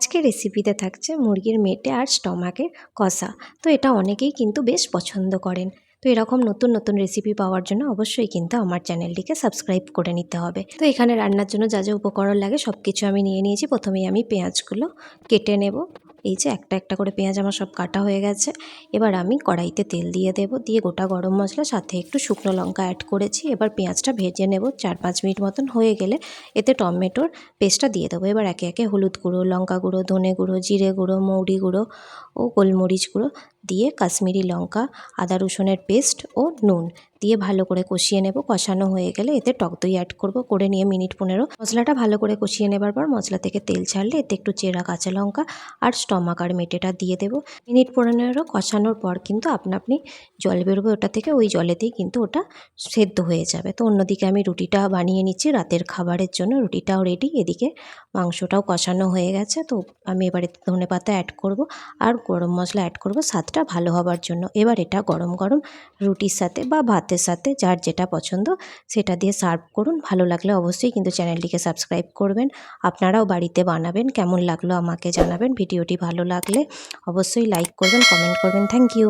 আজকে রেসিপিতে থাকছে মুরগির মেটে আর স্টমাকের কষা। তো এটা অনেকেই কিন্তু বেশ পছন্দ করেন। তো এরকম নতুন নতুন রেসিপি পাওয়ার জন্য অবশ্যই কিন্তু আমার চ্যানেলটিকে সাবস্ক্রাইব করে নিতে হবে। তো এখানে রান্নার জন্য যা যা উপকরণ লাগে সব কিছু আমি নিয়ে নিয়েছি। প্রথমেই আমি পেঁয়াজগুলো কেটে নেব। এই যে একটা একটা করে পেঁয়াজ আমার সব কাটা হয়ে গেছে। এবার আমি কড়াইতে তেল দিয়ে দেব, দিয়ে গোটা গরম মশলা সাথে একটু শুকনো লঙ্কা অ্যাড করেছি। এবার পেঁয়াজটা ভেজে নেব 4-5 মিনিট মতন হয়ে গেলে এতে টমেটোর পেস্টটা দিয়ে দেবো। এবার একে একে হলুদ গুঁড়ো, লঙ্কা গুঁড়ো, ধনে গুঁড়ো, জিরে গুঁড়ো, মৌরি গুঁড়ো ও গোলমরিচ গুঁড়ো দিয়ে কাশ্মীরি লঙ্কা, আদা রসুনের পেস্ট ও নুন দিয়ে ভালো করে কষিয়ে নেব। কষানো হয়ে গেলে এতে টক দই অ্যাড করব, করে নিয়ে মিনিট 15 মশলাটা ভালো করে কষিয়ে নেবার পর মশলা থেকে তেল ছাড়লে এতে একটু চেরা কাঁচা লঙ্কা আর স্টমাক আর মেটেটা দিয়ে দেবো। মিনিট 15 কষানোর পর কিন্তু আপনি জল বেরোবে ওটা থেকে, ওই জলেতেই কিন্তু ওটা সেদ্ধ হয়ে যাবে। তো অন্যদিকে আমি রুটিটা বানিয়ে নিচ্ছি রাতের খাবারের জন্য। রুটিটাও রেডি, এদিকে মাংসটাও কষানো হয়ে গেছে। তো আমি এবারে ধনেপাতা অ্যাড করব আর গরম মশলা অ্যাড করব স্বাদটা ভালো হবার জন্য। এবার এটা গরম গরম রুটির সাথে বা ভাতের সাথে যার যেটা পছন্দ সেটা দিয়ে সার্ভ করুন। ভালো লাগলে অবশ্যই কিন্তু চ্যানেলটিকে সাবস্ক্রাইব করবেন। আপনারাও বাড়িতে বানাবেন, কেমন লাগলো আমাকে জানাবেন। ভিডিওটি ভালো লাগলে অবশ্যই লাইক করবেন, কমেন্ট করবেন। Thank you.